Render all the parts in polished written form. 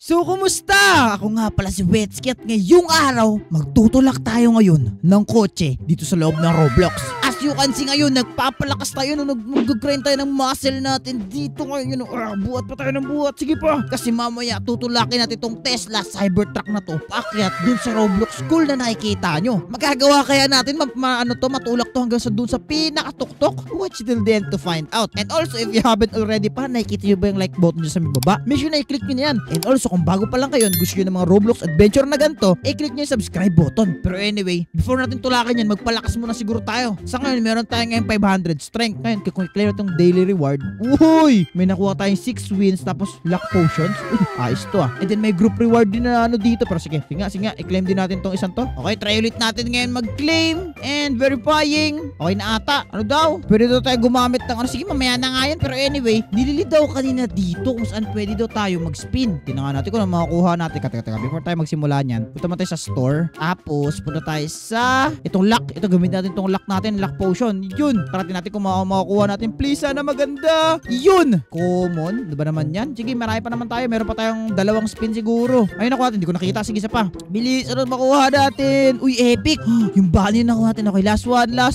So, kumusta? Ako nga pala si Wetsky at ngayong araw, magtutulak tayo ngayon ng kotse dito sa loob ng Roblox. As you can see ngayon, nagpapalakas tayo nung mag-grind tayo ng muscle natin dito ngayon. Buhat pa tayo ng buhat. Sige pa. Kasi mamaya tutulakin natin itong Tesla Cybertruck na to. Paakyat dun sa Roblox school na nakikita nyo. Magagawa kaya natin matulak to hanggang sa dun sa pinakatuktok? Watch till the end to find out. And also, if you haven't already pa, nakikita nyo ba yung like button dyan sa baba? Make sure na i-click nyo na yan. And also, kung bago pa lang kayo, gusto nyo ng mga Roblox adventure na ganito, i-click nyo yung subscribe button. Pero anyway, before natin tulakan yan, magpalakas muna siguro tayo. Sa ngayon, meron tayo ngayon 500 strength. Ngayon, kung i-clear itong daily reward, uy! May nakuha tayong 6 wins, tapos luck potions. Uy, ayos to ah. And then may group reward din na dito. Pero sige nga, i-claim din natin tong isang to. Okay, try ulit natin ngayon mag-claim and verifying. Okay na ata. Ano daw? Pwede daw tayo gumamit ng ano. Sige, mamaya na nga yan. Pero anyway, nililid daw kanina dito kung saan pwede daw tayo mag-spin. Tingnan natin kung ano makakuha natin. Teka. Before tayo magsimula niyan, punta mo tayo sa store. Tapos, punta tayo sa itong lock. Ito, gamitin natin itong lock natin. Lock potion. Yun. Parating natin kung makakuha natin. Please, sana maganda. Yun. Common. Diba naman yan? Sige, marami pa naman tayo. Meron pa tayong 2 spin siguro. Ayun, nakuha natin. Hindi ko nakita. Sige, isa pa. Bilis. Ano makuha natin? Uy, epic. Yung bunny na nakuha natin. Okay, last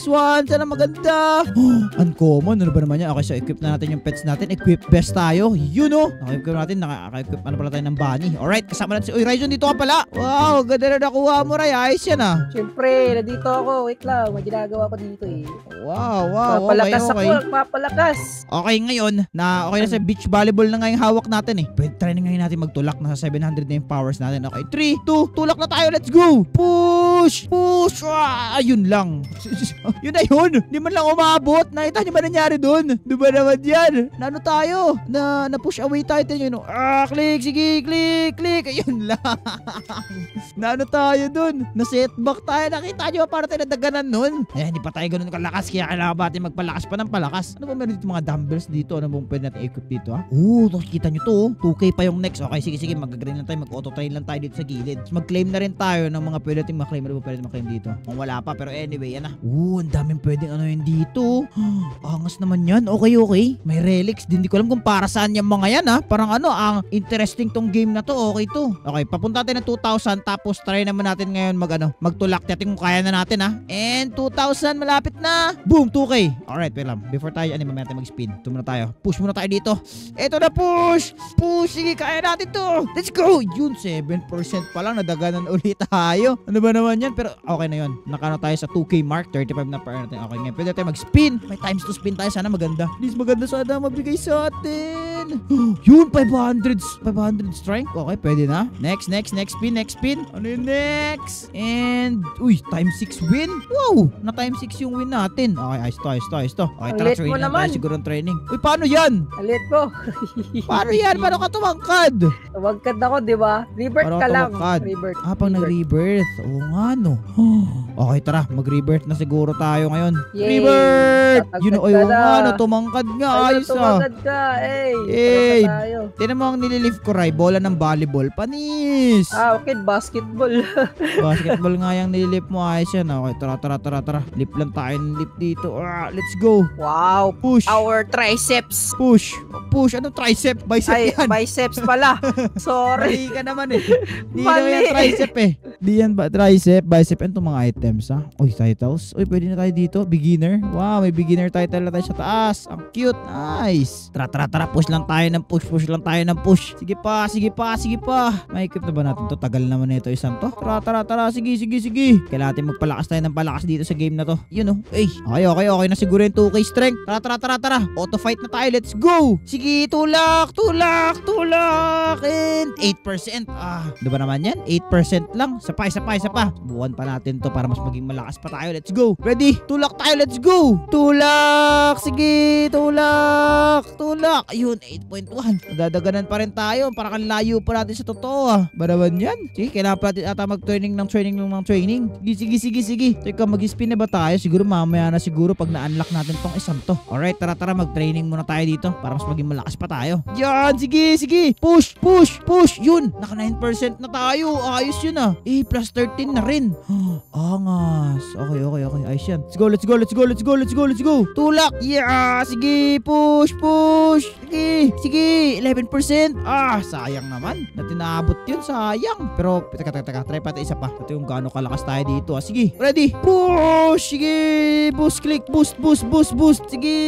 one. Sana maganda. Uncommon. Ano ba naman yan? Okay, so equip na natin yung pets natin. Equip best tayo. Yun, oh. Naka-equip natin. Naka-equip ano pala tayo ng bunny. Alright, kasama natin si... Uy, Ryzen, dito ka pala. Wow, ganda na nakuha mo, Ray. Ayos yan, ah. Siyempre, nandito ako. Wait lang, may ginagawa ko dito eh. Wow. Papalakas Okay. ako, papalakas. Okay, ngayon, okay na sa beach volleyball na ngayong hawak natin eh. Pwede try na ngayon natin magtulak. Nasa 700 na yung powers natin. Okay, 3, 2, tulak na tayo. Let's go. Push. Ayun lang. Yun na yun. Di man lang umabot. Nakita niyo ba nangyari dun? Di ba naman yan? Naano tayo? Na-push away tayo. Yun. Click. Sige, click. Ayun lang. Naano tayo dun? Na-setback tayo. Nakita niyo ba para tayo nadaganan nun? Hindi pa tayo ganun kalakas. Kaya kailangan ba natin magpalakas pa ng palakas? Ano ba meron dito mga dumbbells dito? Ano bang pwede natin equip dito ha? Nakikita nyo to. 2K pa yung next. Okay, sige. Mag-grind lang tayo. Mag-auto-train lang tayo dito sa gilid. Mag-claim na rin tayo ng mga pwede natin ma-claim. Ano ba pwede ma-claim dito? Kung wala pa. Pero anyway, yan na. Ang daming pwedeng ano yun dito. Angas naman yan. Okay. May relics. Hindi ko alam kung para saan yung mga yan ha. Parang ang interesting tong game na to. Okay to. Okay, papunta natin ng 2,000. Tapos try naman natin ngayon magtulak. Natin kung kaya na natin ha. And 2,000 malapit na. Boom, 2K. Alright, wait lang. Before tayo, mamaya tayo mag-spin. Ito muna tayo. Push muna tayo dito. Ito na, push. Sige, kaya natin to. Let's go. Yun, 7% pa lang. Nadaganan ulit tayo. Ano ba naman yan? Pero okay na yun. Nakano tayo sa 2K mark. 35 na per natin. Okay, ngayon pwede tayo mag-spin. May times to spin tayo. Sana maganda. Please, maganda sana mabigay sa atin. Yun, 500 strength. Okay, pwede na. Next spin. Ano yung next? And, times 6 win. Wow, na times 6 yung win natin. Okay, ayos to. Okay, tara, training tayo siguro ng training. Paano yan? Alit mo. Paano yan? Paano ka tumangkad? Tumangkad ako, di ba? Rebirth ka lang. Rebirth. Pag nag-rebirth. Oo nga, no. Okay, tara. Mag-rebirth na siguro tayo ngayon. Yay! Rebirth! Tumangkad nga. Ayos tumangkad ka. Hey! Tinan mo ang nililift ko, Ray. Bola ng volleyball. Panis! Okay. Basketball. Basketball nga yung nililift mo. Ayos yan. Okay, tara. Lift lang tayo ng lift dito. Let's go. Wow. Push. Our triceps. Push. Anong tricep? Bicep yan. Biceps pala. Sorry. Mali ka naman eh. Di naman yung tricep eh. Di yan ba? Tricep, bicep. Ano itong mga items ha? Titles. Pwede na tayo dito. Beginner. Wow, may beginner title na tayo sa taas. Ang cute. Nice. Tara. Push lang tayo ng push. Sige pa. May equip na ba natin to? Tagal naman ito isang to. Tara. Sige. Kailangan natin magpalakas tayo ng palakas dito sa game na to. Yun oh. Okay na siguro yung 2K strength. Tara. Auto fight na tayo. Let's go. Sige, tulak. And 8%. Diba naman yan? 8% lang. Isa pa. Buwan pa natin to para mas maging malakas pa tayo. Let's go. Ready? Tulak tayo. Let's go. Tulak. Sige, tulak. Ayun, 8.1. Dadaganan pa rin tayo. Para kang layo pa natin sa totoo Ba naman yan? Sige, kailangan pa natin ata mag-training ng training. Sige. Teka, mag-spin na ba tayo? Siguro mamaya na siguro pag na-unlock natin tong isang to. Alright, tara. Mag-training muna tayo dito para mas maging malakas pa tayo. Yan, sige. Push. Yun, naka 9% na tayo. Ayos yun plus 13 na rin. Angas. Okay. Ayos yan. Let's go. Tulak. Yeah, sige. Push. Sige. Sige, 11%. Sayang naman. Na tinabot yun, sayang. Pero, teka. Try pa isa pa. Ito yung gaano kalakas tayo dito. Sige, ready. Push! Sige! Boost, click. Boost. Sige!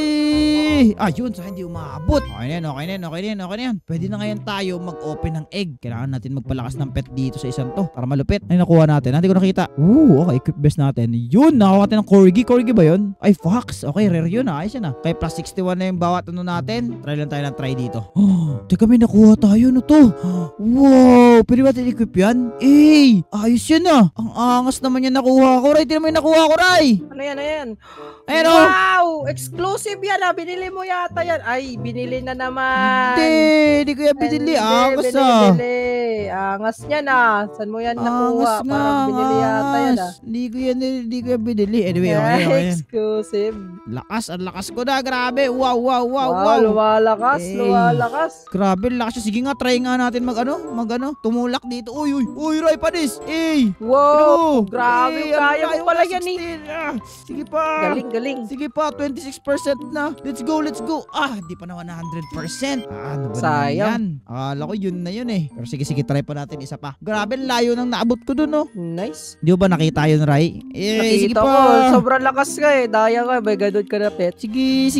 Yun. Sa hindi umabot. Okay na yan. Pwede na ngayon tayo mag-open ng egg. Kailangan natin magpalakas ng pet dito sa isang to. Para malupit. Ay, nakuha natin. Hindi ko nakita. Okay. Equip best natin. Yun, nakakuha natin ng Corgi. Corgi ba yun? Ay, fox. Okay, rare yun. Ayos yan. Kaya plus 61 na yung bawat natin. Try lang tayo ng try dito. Teka, may nakuha tayo. Ano to? Wow! Pwede ba natin equip yan? Ayos yan Ang angas naman yan nakuha ko. Ray, di naman yung nakuha ko, Ray. Ano yan? Ayan Wow! Exclusive yan Binili mo yata yan. Ay, binili na naman. Hindi ko yan binili. Angas Binili. Angas yan Saan mo yan nakuha? Parang binili yata yan Hindi ko yan binili. Anyway, okay. Exclusive. Ang lakas ko na. Grabe. Wow. Lumalakas. Grabe, lakas siya. Sige nga, try nga natin tumulak dito. Uy, Ray, panis. Wow. Grabe, kaya mo pala yan Sige pa. Galing. Sige pa, 26% na. Let's go. Di pa na 100%. Ano ba sayang. yan? Akala ko yun na yun Pero sige, try pa natin isa pa. Grabe, layo nang naabot ko dun Nice. Di ba nakita yun, Ray? Sige Nakita pa. ko. Sobrang lakas ka Daya ka. May ganun ka na pet. Sige.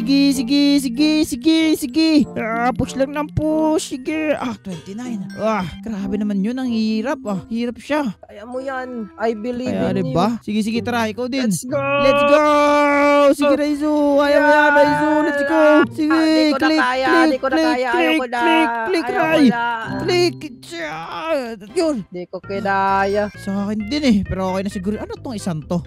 Push lang ng push. Sige. 29. Grabe naman yun. Ang hirap. Hirap siya. Kaya mo yan. I believe Kaya in you. diba? Sige, tara. Ikaw din. Let's go. Sige, Raizu. Ayaw mo yan, Raizu. Let's go. Sige. Di ko na kaya. Ayoko na. Click, Ray. Click. Yun. Di ko kinaya. Sa akin din Pero okay na siguro. Ano tong isang to?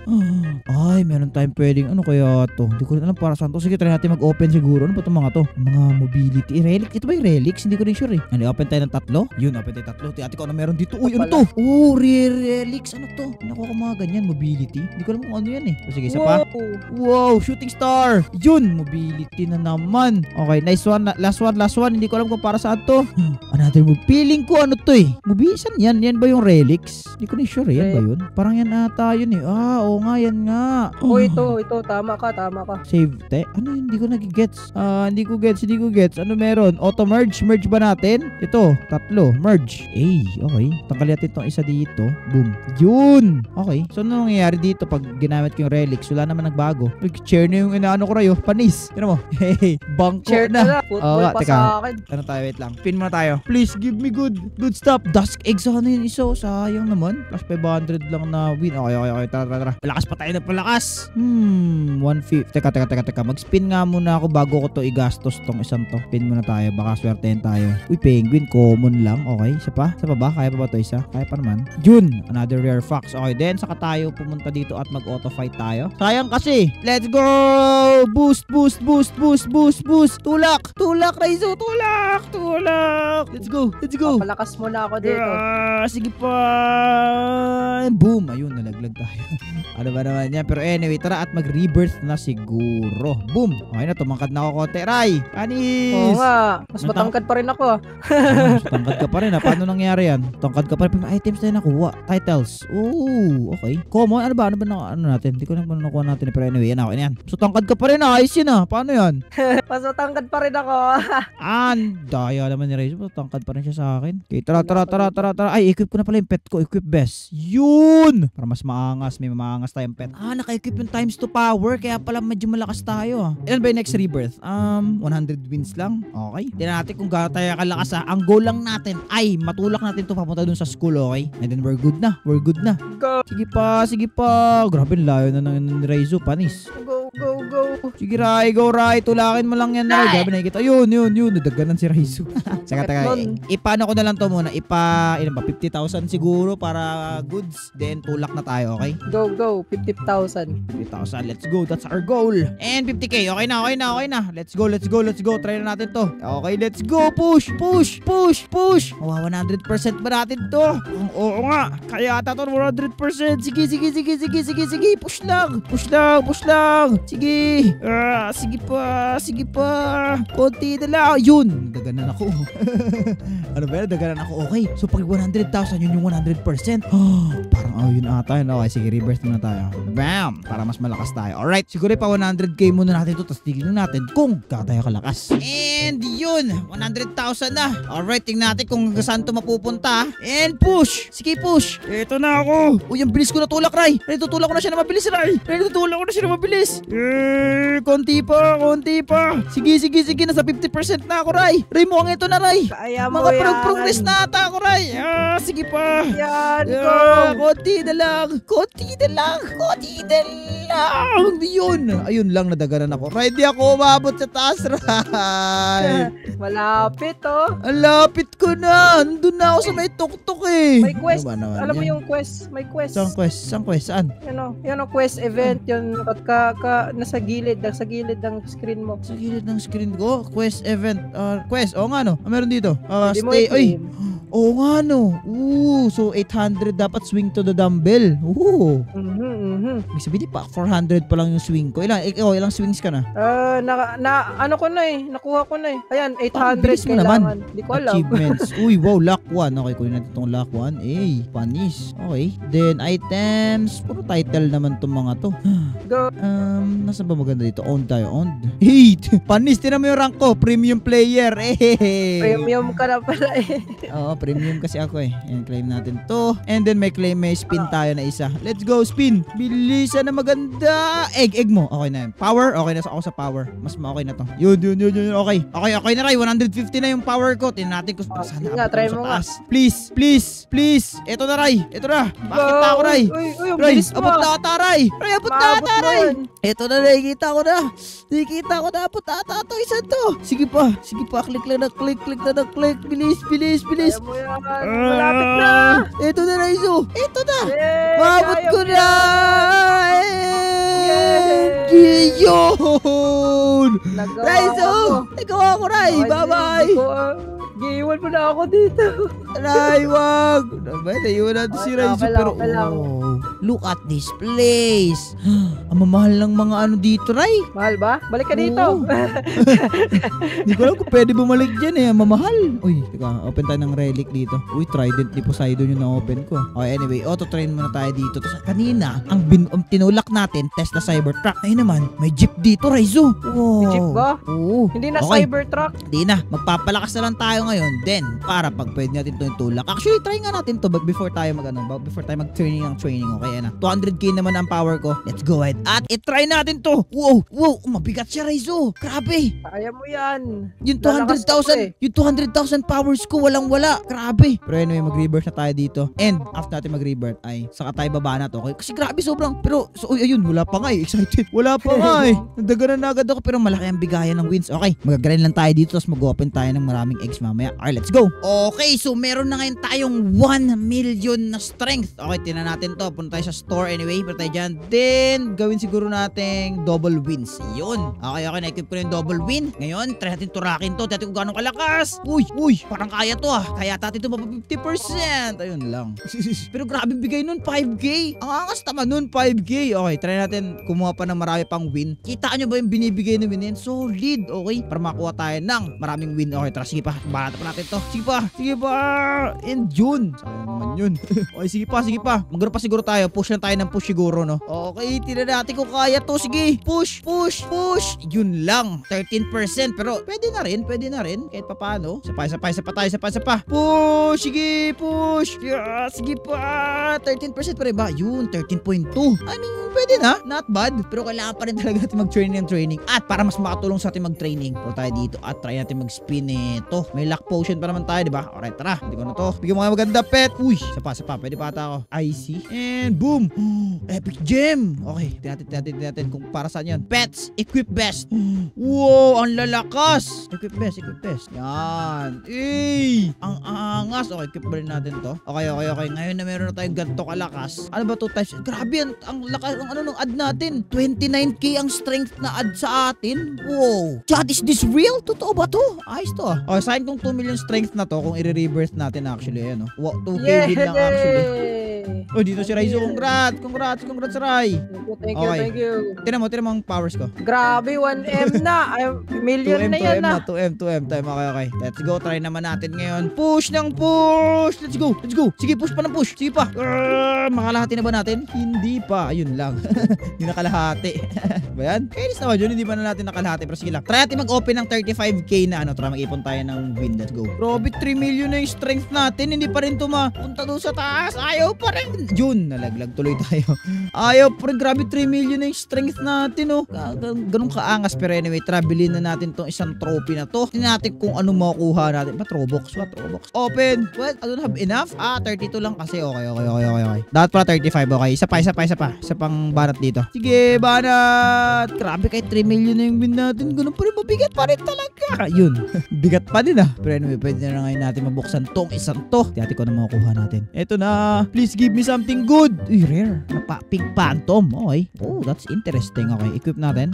Ay, meron tayong pwedeng. Ano kaya to? Hindi ko rin alam para saan to. Sige, try natin mag-open siguro. Ano ba itong mga to? Mga mobility. Relic. Ito ba yung relics? Hindi ko rin sure open tayo ng 3? Yun, open tayo 3. Ate ko, ano meron dito? Uy, ano to? Relics. Ano to? Nakuha ko mga ganyan. Mobility. Hindi ko alam kung ano yan Sige, isa pa. Wow, shooting star. Yun, mobility na naman. Okay, nice one. Last one. Hindi ko alam kung para saan to. Another move. Feeling ko ano to Mobility. Yan ba yung relics? Hindi ko rin sure yan ba yun? Parang yan ata yun oo nga, yan nga. Ito. Tama ka. Save ano yun? Hindi ko nagigets. Hindi ko gets. Ano meron? Auto merge? Merge ba natin? Ito, 3. Merge. Okay. Tanggalin natin itong isa dito. Boom. Yun! Okay. So, ano nangyayari dito pag ginamit ko yung relics? Wala naman nagbago. Chair na yung inaano ko Rayo. Panis. Tignan mo. Bangko Chair na. Football pa teka. sa akin. Ano tayo? Wait lang. Pin muna tayo. Please give me good stuff. Dusk egg sana yun isa. Sayang naman. Plus 500 lang na win. Okay. Tara. Palakas pa tayo na palakas. 150. Teka. Mag-spin nga muna ako bago ko to igastos tong isang to. Pin muna tayo. Baka swertein tayo. Uy, penguin. Common lang. Okay. Isa pa? Ba? Kaya pa ba to isa? Kaya pa naman. Yun. Another rare fox. Okay. Then, saka tayo pumunta dito at mag-auto fight tayo. Sayang kasi. Let's go! Boost! Tulak, Raizu! Tulak! Let's go! Palakas mo na ako dito. Sige pa! Boom! Ayun, nalaglag tayo. Ano ba naman yan? Pero anyway, tara at mag-rebirth na siguro. Boom! Okay na, tumangkad na ako konti. Ray! Panis! Oo nga. Mas matangkad pa rin ako Mas tangkad ka pa rin Paano nangyari yan? Tangkad ka pa rin. May items tayo nakuha. Titles. Okay. Common? Ano ba natin? Hindi ko na nakuha natin. Pero anyway, yan ako. Yan. So tangkad ka pa rin Ayos yun Paano yan? Mas matangkad pa rin ako. Daya naman ni Raizu. Tangkad pa rin siya sa akin. Okay, tara. Ay, equip ko na pala yung pet ko. Equip best. Yun! Para mas maangas. May maangas tayong pet. Naka-equip yung times 2 power. Kaya pala medyo malakas tayo Ilan ba yung next rebirth? 100 wins lang. Okay. Tignan natin kung gaano tayo kalakas Ang goal lang natin ay matulak natin to papunta dun sa school, okay? And then we're good na. Go. Sige pa. Grabe, layo na ng Raizu. Panis. Go. Sige, Ray. Go, Ray. Tulakin mo lang yan, Ray. Grabe, nakikita. Yun. Nadaganan si Raizu. Saka, ipano ko na lang to muna. 50,000 siguro para goods. Then, tulak na tayo, okay? Go. 50,000. 50,000. Let's go. That's our goal. And 50k. Okay na. Let's go. Try na natin to. Okay, let's go. Push. 100% ba natin to? Oo nga. Kaya ata to 100%. Sige. Push lang. Sige. Sige pa. Sige pa. Konti na lang. Yun. Daganan ako. Ano ba yan? Daganan ako. Okay. So pag 100,000, yun yung 100%. Parang yun ata yun. Okay, sige. Reverse muna tayo. Bam! Para mas malakas tayo. Alright. Siguro pa 100k muna natin ito. Tapos tignan natin kung tayo kalakas. And yun. 100,000 na. Alright. Tingnan natin kung saan ito mapupunta. And push. Sige, push. Ito na ako. Uy, ang bilis ko natulak, Ray. Ray, tutulak ko na siya na mabilis, Ray. Ray, tutulak ko na siya na mabilis. Konti pa, konti pa. Sige, sige, sige. Nasa 50% na ako, Ray. Ray, mukhang ito na, Ray. Kaya mo Mga yan. progress na ata ako, Ray. Sige pa. Yan, go. Konti na lang. Konti na lang. Konti na lang. Yun. Ayun lang, nadaganan ako. Ray, di ako umabot sa taas, Ray. Malapit, oh. Ang lapit ko na. Nandun na ako sa may tuktok eh. May quest. Ano ba naman Alam mo yan? yung quest. May quest. Saan quest? Saan quest? Saan? Yan o, quest event. Yun, nasa gilid ng screen mo. Sa gilid ng screen ko? Quest event. Quest. Oo nga no. Meron dito. Hindi mo Stay. Ay. i-claim. Oo nga no. So 800 dapat swing to the dumbbell. Ibig sabihin, pa 400 pa lang yung swing ko. Ilang swings ka na? Ano ko na eh. Nakuha ko na eh. Ayan, bilis 800 mo naman. kailangan. Hindi ko alam. Achievements. Uy, wow, lock 1. Okay, kunin natin itong lock 1. Panis. Okay. Then, items. Puro title naman itong mga to. Go. Nasa ba maganda dito? Owned tayo. Owned. Hey! Panis. Tinan mo yung rank ko. Premium player. Premium ka na pala eh. Oo, premium kasi ako eh. Ayan, claim natin to. And then, may spin tayo na isa. Let's go, spin. Bilisan na maganda. Egg mo. Okay na yun. Power. Okay na ako sa power. Mas okay na to. Yun. Okay. Okay na, Ray. 150 na yung power ko. Tingnan natin kung saan Sige nga, try mo nga. Please. Ito na, Ray. Ito na. Bakit na ako, Ray? Uy, ang Ray, bilis mo. abot na ata, Ray. Ray, abot na Maabot ata, mo Ray. yun. Ito na, nakikita ko na. Abot na ata ito. Isa to. Sige pa. Click lang na click. Bilis. Kaya mo yan. Malapit na. Ito na, Raizo. Ito na. Yay, Maabot kaya ko mo na. Yay! Yun. Nagawa Raizo. ko. Nagawa ko, Ray. Bye-bye. Giiwan mo na ako dito. Ray, wag. Naiwan natin si Raizo. Okay lang, Pero, okay lang. look at this place. Ang mamahal ng mga ano dito, Ray. Mahal ba? Balik ka dito. Oo. Hindi ko alam kung pwede bumalik dyan eh. Mamahal. Uy, teka. Open tayo ng relic dito. Uy, Trident ni Poseidon yung na-open ko. Okay, anyway. Auto-train muna tayo dito. Tapos kanina, ang tinulak natin, Tesla Cybertruck. Ayun naman, may jeep dito, Raizo. Wow. May jeep ba? Oo. Hindi na Okay. Cybertruck. Hindi na. Magpapalakas na lang tayo ngayon. Then, para pag pwede natin ito yung tulak. Actually, try nga natin to before tayo mag-training ng training. Okay, na. 200k naman ang power ko. Let's go ahead. At itry natin to. Wow. Mabigat siya, Raizo. Grabe. Kaya mo yan. Yung Lalakas ako 200,000, yung 200,000 powers ko, walang-wala. Grabe. Pero anyway, mag-rebirth na tayo dito. And, after natin mag-rebirth, ay, saka tayo baba na to. Okay? Kasi grabe, sobrang. Pero, ayun, wala pa nga eh. Excited. Wala pa nga eh. Nagdaganan na agad ako, pero malaki ang bigayan ng wins. Okay, mag-grind lang tayo dito, tapos mag-open tayo ng maraming eggs mamaya. Alright, let's go. Okay, so meron na ngayon tayong 1 million na strength. Okay, tinan natin to. Punta tayo sa store anyway. Punta tayo dyan. Then, gawin siguro nating double wins. Yun. Okay, na-equip ko na yung double win. Ngayon, try natin turakin to. Try natin kung gano'ng kalakas. Uy, parang kaya to ah. Kaya natin to mapa 50%. Ayun lang. Pero grabe bigay nun, 5k. Ang angas naman nun, 5k. Okay, try natin kumuha pa ng marami pang win. Kita nyo ba yung binibigay ng win? Solid. Okay, para makuha tayo ng maraming win. Okay, tara, sige pa. Balata pa natin to. Sige pa. And June. Sayang naman yun. Okay, sige pa. Magano pa siguro tayo. Push lang tayo ng push siguro, no? Okay, tinan natin kung kaya to. Sige, push. Yun lang. 13%. Pero pwede na rin. Kahit pa paano. Isa pa. Push. Sige, push. Yeah, sige pa. 13% pa rin ba? Yun, 13.2. I mean, pwede na. Not bad. Pero kailangan pa rin talaga natin mag-training. At para mas makatulong sa ating mag-training, pull tayo dito at try natin mag-spin ito. May luck potion pa naman tayo, diba? Alright, tara. Hindi ko na to. Bigyan mo nga maganda, pet. Uy, isa pa. Pwede pa ata ako. IC. And boom. Epic gem. Okay, tingnan natin kung para saan yan. Pets, equip best. Wow, ang lalakas. Equip best. Yan. Ang angas. Okay, equip ba rin natin to? Okay. Ngayon na meron na tayong ganito kalakas. Ano ba 2 times? Grabe yan. Ang lakas ng nung add natin. 29k ang strength na add sa atin. Wow. Chat, is this real? Totoo ba to? Ayos to ah. Okay, sa akin kung 2 million strength na to, kung i-rebirth natin actually, ano. Wow, 2k din lang actually. Okay. Oh, dito si Rai. Congrats, Rai. Thank you, Okay. thank you. Tinan mo ang powers ko. Grabe, 1M na. Ay, million 2M, na yan 2M na, na. 2M. Okay. Let's go. Try naman natin ngayon. Push ng push. Let's go. Sige, push pa ng push. Sige pa. Makalahati na ba natin? Hindi pa. Ayun lang. Hindi nakalahati. Ba yan? Kainis naman yun. Hindi pa na natin nakalahati. Pero sige lang. Try natin mag-open ng 35k na ano. Try mag-ipon tayo ng win. Let's go. Grabe, 3 million na yung strength natin. Hindi pa rin mapunta doon sa taas. Ayaw pa rin. June, nalaglag tuloy tayo. Ayaw pa rin. Grabe, 3 million na yung strength natin, oh. Ganun kaangas. Pero anyway, travelin na natin tong isang trophy na to. Tingnan natin kung ano makukuha natin. What Robux? Open. What? I don't have enough? 32 lang kasi. Okay. Dapat pala 35. Okay. Isa pa. Isa pang banat dito. Sige, banat. Grabe, kahit 3 million na yung win natin. Ganun pa rin. Mabigat pa rin talaga. Yun. Bigat pa din, ah. Pero anyway, pwede na ngayon natin mabuksan tong isang to. Tiyati ko na makukuha natin. Eto na. Please give me something good. Uy, rare. Pink Phantom. Okay. Oh, that's interesting. Okay. Equip natin.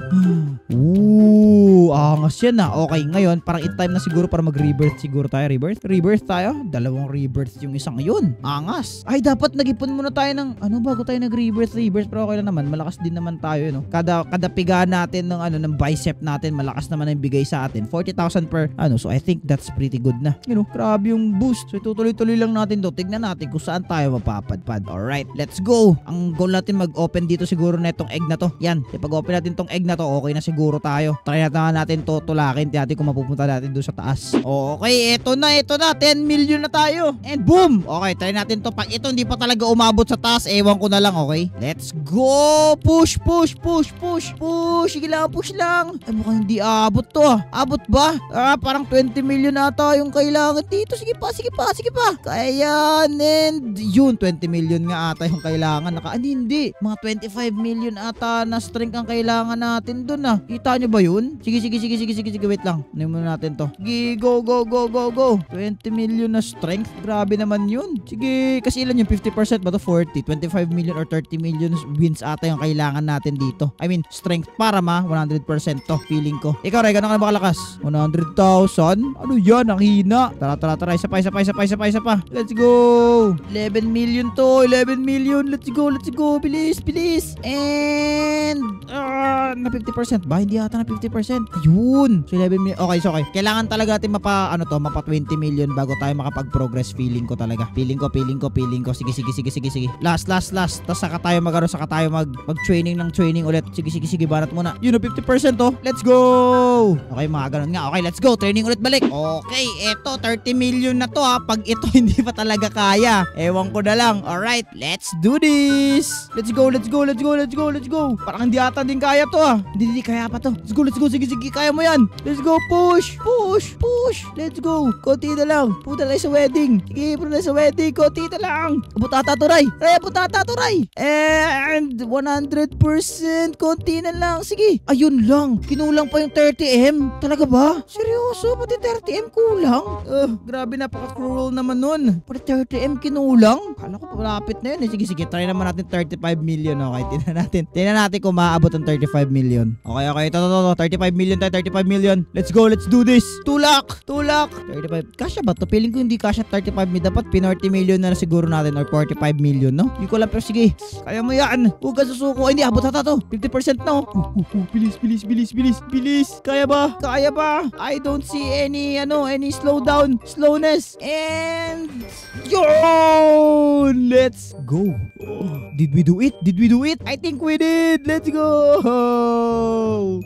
Ooh, angas yan, ah. Okay, ngayon, parang time na siguro para mag-rebirth siguro tayo. Rebirth tayo. 2 rebirth yung isang yun. Angas. Ay, dapat nag-ipon muna tayo ng bago tayo nag-rebirth. Pero okay lang naman. Malakas din naman tayo, no? Kada piga natin ng bicep natin, malakas naman ang bigay sa atin. 40,000 per so I think that's pretty good na. Grabe yung boost. So itutuloy-tuloy lang natin to. Tignan natin kung saan tayo mapapadpad. Alright, let's go. Ang goal natin mag-open dito siguro na itong egg na to. Yan. Pag-open natin tong egg na to, okay na siguro tayo. Try natin to tulakin. Tiyati kung mapupunta natin doon sa taas. Okay, eto na. 10 million na tayo. And boom! Okay, try natin to. Pag ito hindi pa talaga umabot sa taas, ewan ko na lang, okay? Let's go! Push! Sige lang, push lang. Ay, mukhang hindi abot to, ah. Abot ba? Parang 20 million ata yung kailangan dito. Sige pa. Kaya yan. And yun, 20 million nga ata yung kailangan. Hindi. Mga 25 million ata na strength ang kailangan natin dun, ah. Kita nyo ba yun? Sige. Wait lang. Nahin muna natin to. Sige, go. 20 million na strength. Grabe naman yun. Sige, kasi ilan yung 50% ba to? 40. 25 million or 30 million wins ata yung kailangan natin dito. I mean, strength para 100% to. Feeling ko. Ikaw, Ray, gano'n ka na ba kalakas? 100,000? Ano yan? Ang hina. Tara. Isa pa. Let's go. 11 million to. 11 million. Let's go. Bilis. And na 50% ba? Hindi ata na 50%. Ayun. So 11 million. Okay. Kailangan talaga natin mapa 20 million bago tayo makapag-progress. Feeling ko talaga. Feeling ko. Sige. Last. Tapos saka tayo mag-training ng training ulit. Sige, banat muna. Yun, 50% to. Let's go. Okay, mga ganun nga. Okay, let's go. Training ulit balik. Okay, eto 30 million na to, ha. Pag ito hindi pa talaga kaya, ewan ko na lang. Alright, let's do this. Let's go. Parang hindi ata din kaya to, ha. Hindi kaya pa to. Let's go. Sige, kaya mo yan. Let's go, push. Let's go. Konti na lang. Punta tayo sa wedding. Sige, punta sa wedding. Konti na lang. Abot ata to, Ray. And 100%. Konti na lang. Sige. Ayun lang. Kinulang pa yung 30M. Talaga ba? Seryoso? Pati 30M kulang? Grabe, napaka-cruel naman nun. Pati 30M kinulang? Kala ko malapit na yun. Sige. Try naman natin 35 million. Okay, tingnan natin kung maaabot ang 35 million. Okay. Ito. 35 million tayo. 35 million. Let's go. Let's do this. Tulak. 35. Kasya ba to? Feeling ko hindi kasya 35 million. Dapat 40 million na siguro natin or 45 million, no? Hindi ko alam, pero sige. Kaya mo yan. Huwag ka susuko. Ay, hindi. Abot ata to. 50% na, oh. Bilis. Kaya ba? I don't see any slowness. And yun! Let's go. Did we do it? I think we did. Let's go.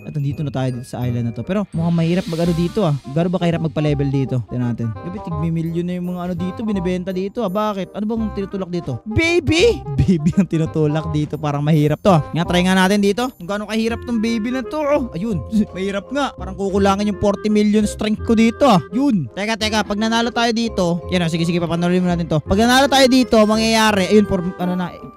At nandito na tayo dito sa island na to. Pero mukhang mahirap mag-ano dito, ah. Gano'n ba kahirap magpa-level dito? Tignan natin. Gabi, tigmi-million na yung mga ano dito. Binibenta dito, ah. Bakit? Ano bang tinutulak dito? Baby ang tinutulak dito. Parang mahirap to, ah. Nga, try nga natin dito. Kung gano'n kahirap tong baby na to, oh. Ayun. Mahirap nga. Parang kukulangin yung 40 million strength ko dito, ah. Yun. Teka. Pag nanalo tayo dito, yan, sige, papanoorin mo natin to. Pag nanalo tayo dito, mangyayari, ayun,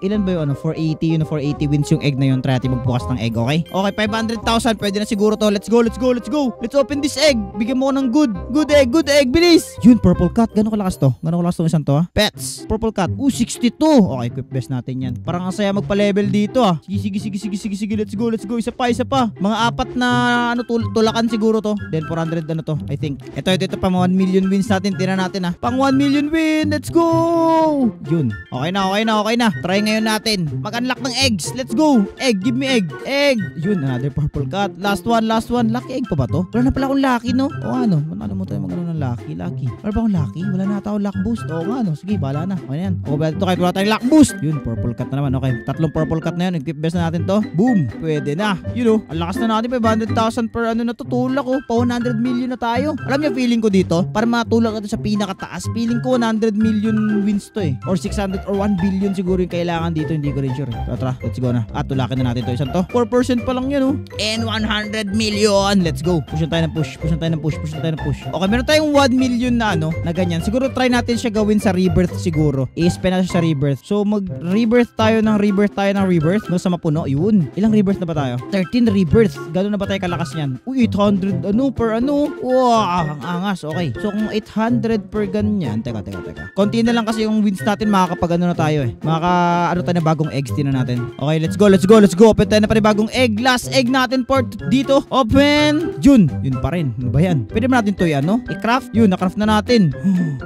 ilan ba yung 480, yun 480 wins yung egg na yun. Try natin magbukas ng egg, okay? Okay, 500,000, pwede na siguro to. Let's go. Let's open this egg. Bigyan mo ko ng good egg, bilis. Yun, purple cat. Gano'ng kalakas to? Gano'ng kalakas tong isang to, ha? Pets, purple cat. 62. Okay, equip best natin yan. Parang ang saya magpa-level dito, ha. Sige, let's go. Isa pa. Mga apat na, tulakan siguro to. Then 400, I think. Ito pa, 1 million wins natin. Tingnan natin, ha. Pang 1 million win. Let's go. Yun. Okay na. Try ngayon natin. Mag-unlock ng eggs. Let's go. Egg, give me egg. Yun, another purple cat. Last one. Lucky egg pa ba to? Wala na pala akong lucky, no? O ano? Ano mo tayo mag-ano ng lucky? Wala ba akong lucky? Wala na ata akong luck boost. O nga, no? Sige, bahala na. Okay na yan. Okay ba ito kahit wala tayong luck boost? Yun, purple cat na naman. Okay, 3 purple cat na yun. Equip best na natin to. Boom. Pwede na. You know, ang lakas na natin. 500,000 per natutulak ko. Pa 100 million na tayo. Alam niyo, feeling ko dito, para matulak ito sa pinakataas, feeling ko 100 million wins to, eh. Or 600 or 1 billion siguro yung kailangan dito. Hindi ko rin sure. Tara, let's go na. Tulakin na natin to. Isang to. 4% pa lang yan, oh. And 100 million. Let's go. Pushan tayo ng push. Okay, meron tayong 1 million na na ganyan. Siguro try natin siya gawin sa rebirth siguro. I-spend na siya sa rebirth. So mag-rebirth tayo ng rebirth. No, sa mapuno. Yun. Ilang rebirth na ba tayo? 13 rebirth. Gano'n na ba tayo kalakas niyan? Uy, 800 per Wow, ang angas. Okay. So kung 800 per ganyan. Teka. Konti na lang kasi yung wins natin, makakapag na tayo, eh. Tayo na bagong eggs din na natin. Okay, let's go. Open tayo na pa bagong egg. Last egg natin dito. Open. Yun pa rin. Ano ba yan? Pwede ba natin to i-craft? Yun, na-craft na natin.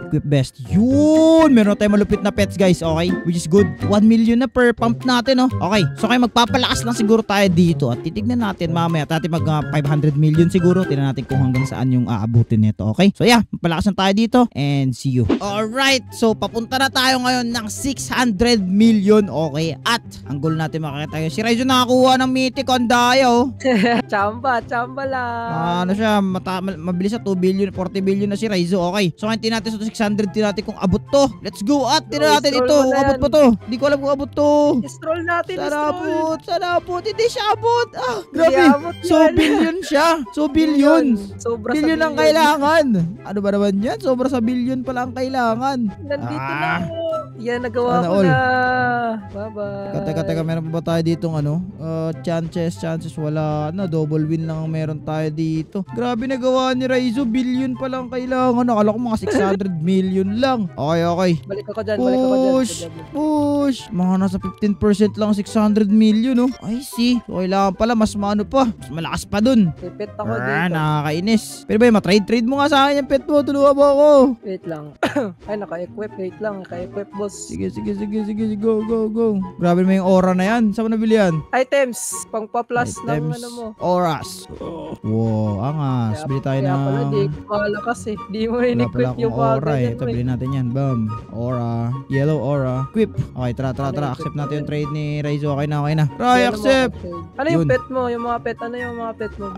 Equip best. Yun. Meron tayong malupit na pets, guys. Okay, which is good. 1 million na per pump natin, oh. Okay, so kayo magpapalakas lang siguro tayo dito at titignan natin mamaya. Mag 500 million siguro. Tingnan natin kung hanggang saan yung aabutin nito. Okay, so yeah, magpalakas na tayo dito and see you. Alright, so papunta na tayo ngayon ng 600 million. Okay, at ang goal natin makakita tayo. Si Raizo nakakuha ng mythic on Dayo. Chamba lang. Ano siya, mabilis na 2 billion, 40 billion na si Raizo. Okay, so ngayon natin sa 600, natin kung abot to. Let's go, at tingnan natin ito. Kung abot pa to. Hindi ko alam kung abot to. I-scroll natin. Sana abot. Hindi siya abot. Grabe. So billion siya. So billion. Sobra billion ang kailangan. Ano ba naman yan? Sobra sa billion pala ang kailangan. Nandito na ako. Yan, nagawa ko na. Bye-bye. Teka, meron pa ba tayo ditong chances wala na. Double win lang ang meron tayo dito. Grabe, nagawa ni Raizo. Billion pa lang kailangan. Akala ko mga 600 million lang. Okay. Balik ako dyan. Push. Mga nasa 15% lang 600 million, no? I see. So, kailangan pala mas maano pa. Mas malakas pa dun. Pipit ako dito. Nakakainis. Pero ba, matrade mo nga sa akin yung pet mo. Tulungan mo ako. Wait lang. Ay, naka-equip. Wait lang. Naka-equip, boss. Sige. Go. Grabe mo yung aura na yan. Saan mo nabili yan? Items. Pang-pa-plus ng mo. Auras. Wow, angas. Bili tayo Kaya ng... pala, di ko malakas eh. Di mo in-equip yung aura, bagay. Ito, bilhin natin yan. Bam. Aura. Yellow aura. Equip. Okay, tara. Accept natin yung trade ni Raizo. Okay na. Ray, accept. Ano yung pet mo? Yung mga pet? Ano yung mga pet mo?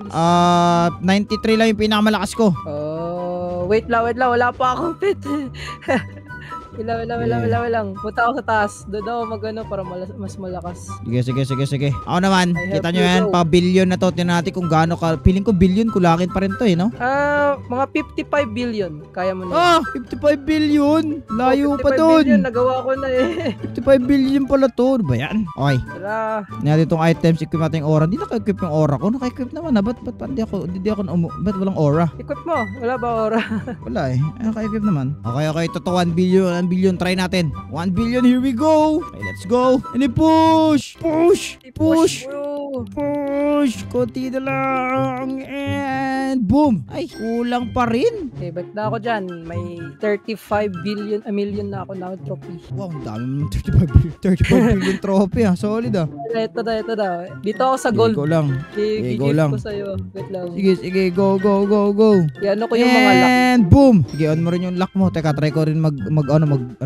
93 lang yung pinakamalakas ko. Wait lang. Wala pa akong pet. Wala lang. Punta ako sa taas. Doon ako magano para mas malakas. Sige. Ako naman, kita nyo yan, pa-billion na to. Tingnan natin kung gaano ka. Feeling ko billion, kulakin pa rin to, no? Mga 55 billion. Kaya mo na. 55 billion? Layo pa 55 dun. billion, nagawa ko na eh. 55 billion pala to. Ano ba yan? Okay. Tara. Natin itong items, equip natin yung aura. Hindi naka-equip yung aura ko. Naka-equip naman na. Ba't hindi ako ba't walang aura? Equip mo. Wala ba aura? Wala eh. Naka-equip naman. Okay. Ito 1 billion. 1 billion. Try natin. 1 billion. Here we go. Okay, let's go. And push. Konti na lang. And boom. Ay, kulang pa rin. Okay, ba't na ako dyan? May 35 million na ako na trophy. Wow, ang dami naman 35 billion trophy ah. Solid ah. Ito na. Dito ako sa gold. Go lang. Go lang. Ko sa'yo. Wait lang. Sige. Go. Ano ko yung mga lock. And boom. Sige, on mo rin yung lock mo. Teka, try ko rin mag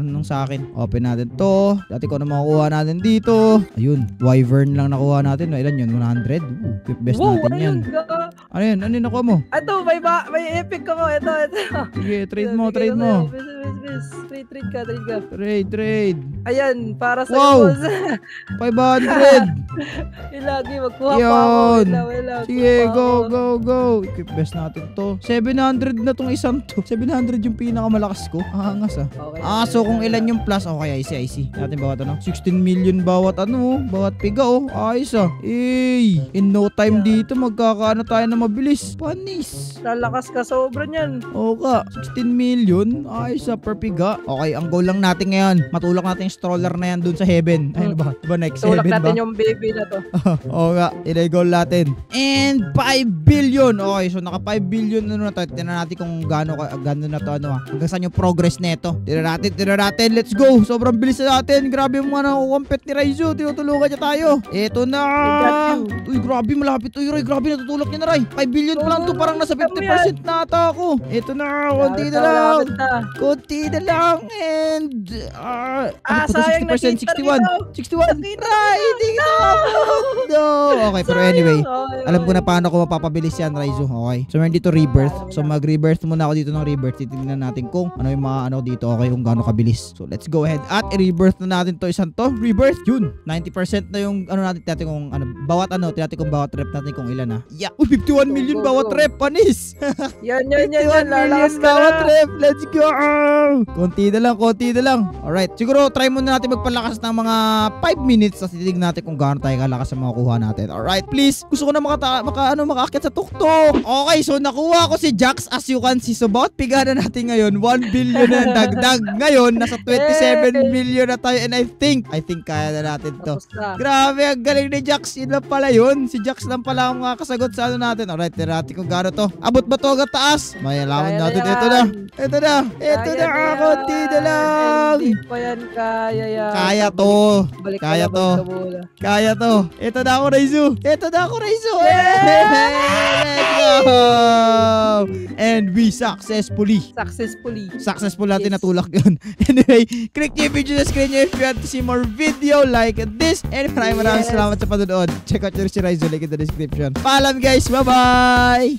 nung sa akin. Open natin to. Dati ko na makukuha natin dito. Ayun. Wyvern lang nakuha natin. Ilan natin yun? 100? Equip best Wow, natin ano yan. yun, gago? Ano yan? Ano yung nakuha mo? Ito, may epic ako. Ito. Sige, trade mo, Bigay trade ko mo. sa'yo. Bis. Trade ka. Trade. Ayan, para sa Wow! boss. 500! Ilagi, magkuha pa ako. Yun. Wait lang, Sige, kuha pa ako. go. Equip best natin to. 700 na tong isang to. 700 yung pinakamalakas ko. Angas ah. Okay. So kung ilan yung plus, okay, I see. Natin bawat ano? 16 million bawat ano, bawat piga oh. Ayos ah. In no time dito, magkakaano tayo na mabilis. Panis. Lalakas ka sobra niyan. Oo ka, 16 million. Ayos ah, per piga. Okay, ang goal lang natin ngayon, matulak natin yung stroller na yan dun sa heaven. Ayun ba? Diba next Tulak heaven ba? natin yung baby na to. Oo nga, goal natin. And 5 billion. Okay, so naka 5 billion ano na to. Tingnan natin kung gaano na to ano ah. Hanggang saan yung progress nito. Tingnan natin. Let's go. Sobrang bilis na natin. Grabe yung mga nakukumpet ni Raizo. Tinutulungan niya tayo. Ito na. Uy, grabe malapit. Uy, Ray, grabe natutulak niya na Ray. 5 billion pa lang to. Parang nasa 50% na ata ako. Ito na. Konti na lang. And ano po to? sayang 60%? nakita 61. Ray, hindi ka no. Okay, pero anyway. Alam ko na paano ko mapapabilis yan, Raizo. Okay. So, meron dito rebirth. So, mag-rebirth muna ako dito ng rebirth. Titignan natin kung ano yung mga ano dito. Okay, kung gaano kabilis. So, let's go ahead. At i-rebirth na natin to isang to. Rebirth. Yun. 90% na yung ano natin. Natin kung ano. Bawat ano. Natin kung bawat rep natin kung ilan ha. Yeah. Uy, 51 million bawat rep. Panis. Yan. 51 million Lalakas ka bawat na. rep. Let's go. Konti na lang. Alright. Siguro, try muna natin magpalakas ng mga 5 minutes. Tapos titignan natin kung gaano tayo kalakas sa mga kuha natin. Alright. Please. Gusto ko na makaakyat sa tuktok. Okay, so nakuha ko si Jax as you can see. So bawat piga na natin ngayon, 1 billion na dagdag. Ngayon, nasa 27 million na tayo and I think kaya na natin to. Tapos na. Grabe, ang galing ni Jax. Yun lang pala yun. Si Jax lang pala ang makakasagot sa ano natin. Alright, tira natin kung gaano to. Abot ba to hanggang taas? May alaman Kaya natin. na yan. Ito na. Konti na lang. Hindi pa yan kaya yan. Kaya to. Balik ka Kaya na, to. balik ka muna. Kaya to. Ito na ako, Raizu. Let's go! And we successfully natin Yes. natulak yun. Anyway, click yung video sa screen nyo if you want to see more video like this. And maraming salamat sa panonood. Check out your si Raizo, link in the description. Paalam guys, bye-bye!